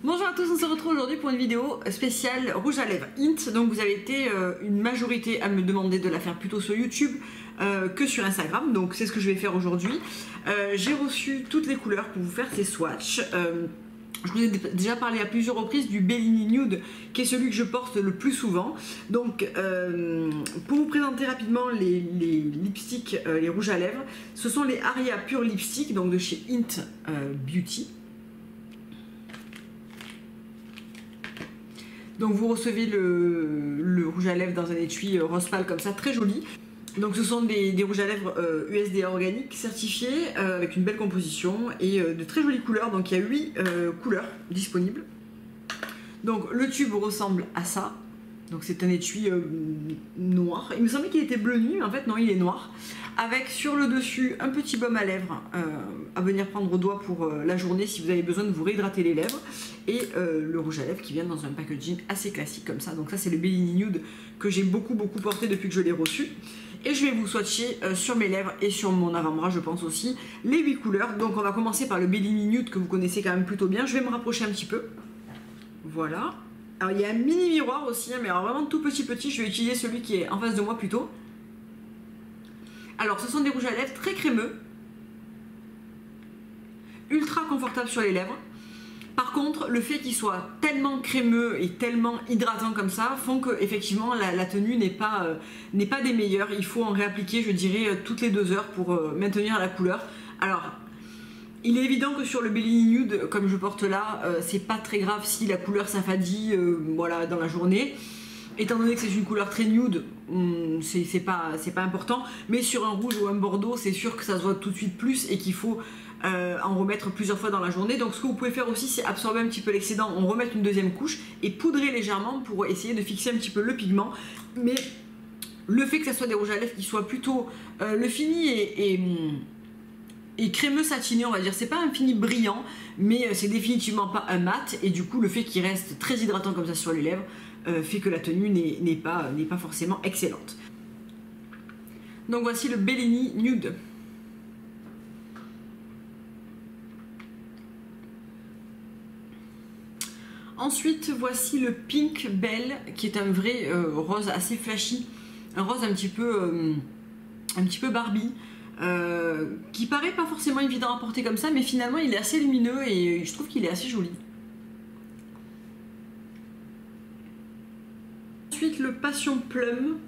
Bonjour à tous, on se retrouve aujourd'hui pour une vidéo spéciale rouge à lèvres Hint. Donc vous avez été une majorité à me demander de la faire plutôt sur YouTube que sur Instagram. Donc c'est ce que je vais faire aujourd'hui. J'ai reçu toutes les couleurs pour vous faire ces swatchs. Je vous ai déjà parlé à plusieurs reprises du Bellini Nude, qui est celui que je porte le plus souvent. Donc, pour vous présenter rapidement les lipsticks, les rouges à lèvres, ce sont les Aria Pure Lipstick, donc de chez Hint Beauty. Donc vous recevez le rouge à lèvres dans un étui rose pâle comme ça, très joli. Donc ce sont des rouges à lèvres USDA organiques certifiés avec une belle composition et de très jolies couleurs. Donc il y a 8 couleurs disponibles. Donc le tube ressemble à ça. Donc c'est un étui noir. Il me semblait qu'il était bleu nuit, mais en fait non, il est noir. Avec sur le dessus un petit baume à lèvres à venir prendre au doigt pour la journée si vous avez besoin de vous réhydrater les lèvres. Et le rouge à lèvres qui vient dans un packaging assez classique comme ça. Donc ça c'est le Bellini Nude que j'ai beaucoup porté depuis que je l'ai reçu. Et je vais vous swatcher sur mes lèvres et sur mon avant-bras, je pense aussi, les 8 couleurs. Donc on va commencer par le Bellini Nude que vous connaissez quand même plutôt bien. Je vais me rapprocher un petit peu. Voilà. Alors il y a un mini miroir aussi, mais alors vraiment tout petit. Je vais utiliser celui qui est en face de moi plutôt. Alors ce sont des rouges à lèvres très crémeux. Ultra confortables sur les lèvres. Par contre, le fait qu'il soit tellement crémeux et tellement hydratant comme ça font que effectivement la tenue n'est pas des meilleures. Il faut en réappliquer, je dirais, toutes les 2 heures pour maintenir la couleur. Alors, il est évident que sur le Bellini Nude, comme je porte là, c'est pas très grave si la couleur s'affadit voilà, dans la journée. Étant donné que c'est une couleur très nude, c'est pas important. Mais sur un rouge ou un bordeaux, c'est sûr que ça se voit tout de suite plus et qu'il faut en remettre plusieurs fois dans la journée. Donc ce que vous pouvez faire aussi, c'est absorber un petit peu l'excédent, on remet une deuxième couche et poudrer légèrement pour essayer de fixer un petit peu le pigment. Mais le fait que ça soit des rouges à lèvres qui soient plutôt le fini et crémeux satiné, on va dire, c'est pas un fini brillant, mais c'est définitivement pas un mat, et du coup le fait qu'il reste très hydratant comme ça sur les lèvres fait que la tenue n'est pas forcément excellente. Donc voici le Bellini Nude. Ensuite, voici le Pink Belle, qui est un vrai rose assez flashy, un rose un petit peu Barbie, qui paraît pas forcément évident à porter comme ça, mais finalement il est assez lumineux et je trouve qu'il est assez joli. Ensuite, le Passion Plum.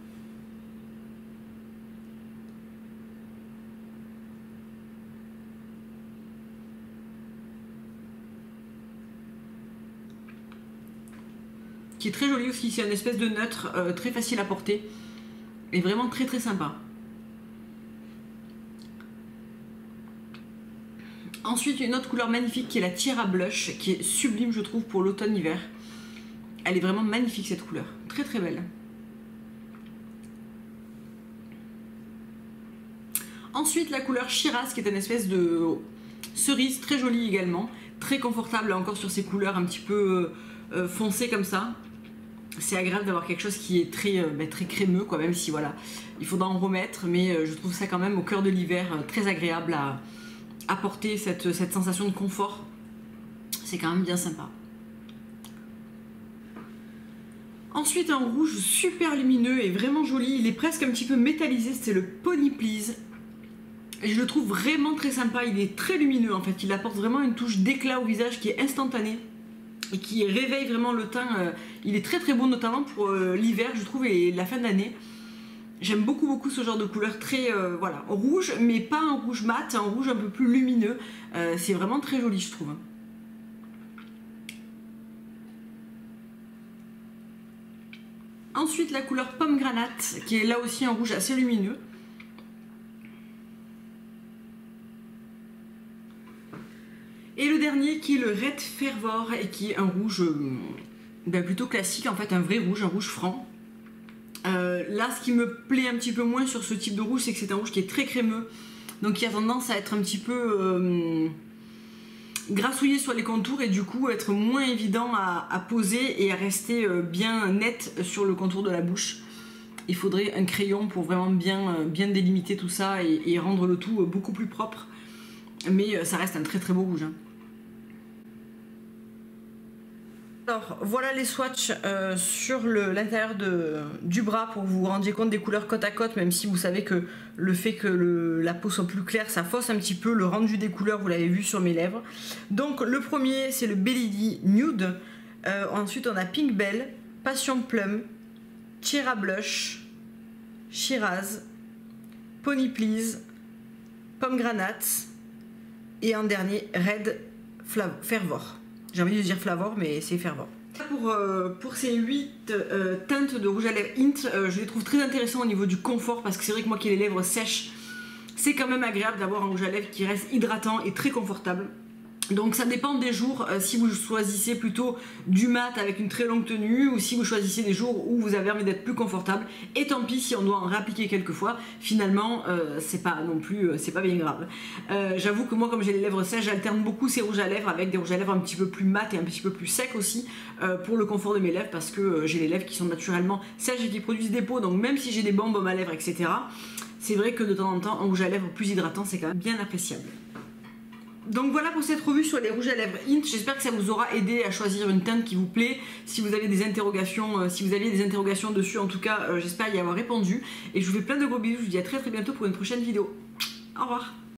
Qui est très joli aussi, c'est une espèce de neutre très facile à porter et vraiment très sympa. Ensuite, une autre couleur magnifique qui est la Tierra Blush, qui est sublime je trouve pour l'automne-hiver. Elle est vraiment magnifique cette couleur, très belle. Ensuite, la couleur Shiraz, qui est une espèce de cerise très jolie également, très confortable encore sur ces couleurs un petit peu foncées comme ça. C'est agréable d'avoir quelque chose qui est très crémeux, quoi, même si voilà, il faudra en remettre, mais je trouve ça quand même au cœur de l'hiver très agréable à apporter cette sensation de confort. C'est quand même bien sympa. Ensuite, un rouge super lumineux et vraiment joli, il est presque un petit peu métallisé, c'est le Pony Please. Et je le trouve vraiment très sympa, il est très lumineux en fait, il apporte vraiment une touche d'éclat au visage qui est instantanée et qui réveille vraiment le teint. Il est très beau, notamment pour l'hiver je trouve, et la fin d'année. J'aime beaucoup ce genre de couleur très voilà, rouge, mais pas un rouge mat, un rouge un peu plus lumineux. C'est vraiment très joli je trouve. Ensuite, la couleur Pomme Granate, qui est là aussi un rouge assez lumineux. Et le dernier qui est le Red Fervor, et qui est un rouge plutôt classique, en fait un vrai rouge, un rouge franc. Là, ce qui me plaît un petit peu moins sur ce type de rouge, c'est que c'est un rouge qui est très crémeux, donc qui a tendance à être un petit peu grassouillé sur les contours et du coup être moins évident à poser et à rester bien net sur le contour de la bouche. Il faudrait un crayon pour vraiment bien délimiter tout ça et rendre le tout beaucoup plus propre. Mais ça reste un très beau rouge. Alors voilà les swatchs sur l'intérieur du bras pour que vous vous rendiez compte des couleurs côte à côte, même si vous savez que le fait que la peau soit plus claire, ça fausse un petit peu le rendu des couleurs, vous l'avez vu sur mes lèvres. Donc le premier c'est le Belly Nude, ensuite on a Pink Bell, Passion Plum, Tira Blush, Shiraz, Pony Please, Pomegranate et en dernier Red Fervor. J'ai envie de dire Flavor, mais c'est Fervor. Pour ces 8 teintes de rouge à lèvres Hint, je les trouve très intéressants au niveau du confort, parce que c'est vrai que moi qui ai les lèvres sèches, c'est quand même agréable d'avoir un rouge à lèvres qui reste hydratant et très confortable. Donc ça dépend des jours, si vous choisissez plutôt du mat avec une très longue tenue, ou si vous choisissez des jours où vous avez envie d'être plus confortable. Et tant pis si on doit en réappliquer quelques fois, finalement c'est pas non plus, c'est pas bien grave. J'avoue que moi comme j'ai les lèvres sèches, j'alterne beaucoup ces rouges à lèvres avec des rouges à lèvres un petit peu plus mat et un petit peu plus secs aussi, pour le confort de mes lèvres, parce que j'ai les lèvres qui sont naturellement sèches et qui produisent des peaux, donc même si j'ai des bons baumes à lèvres etc, c'est vrai que de temps en temps un rouge à lèvres plus hydratant c'est quand même bien appréciable. Donc voilà pour cette revue sur les rouges à lèvres Hint. J'espère que ça vous aura aidé à choisir une teinte qui vous plaît. Si vous avez des interrogations, dessus, en tout cas, j'espère y avoir répondu. Et je vous fais plein de gros bisous. Je vous dis à très bientôt pour une prochaine vidéo. Au revoir.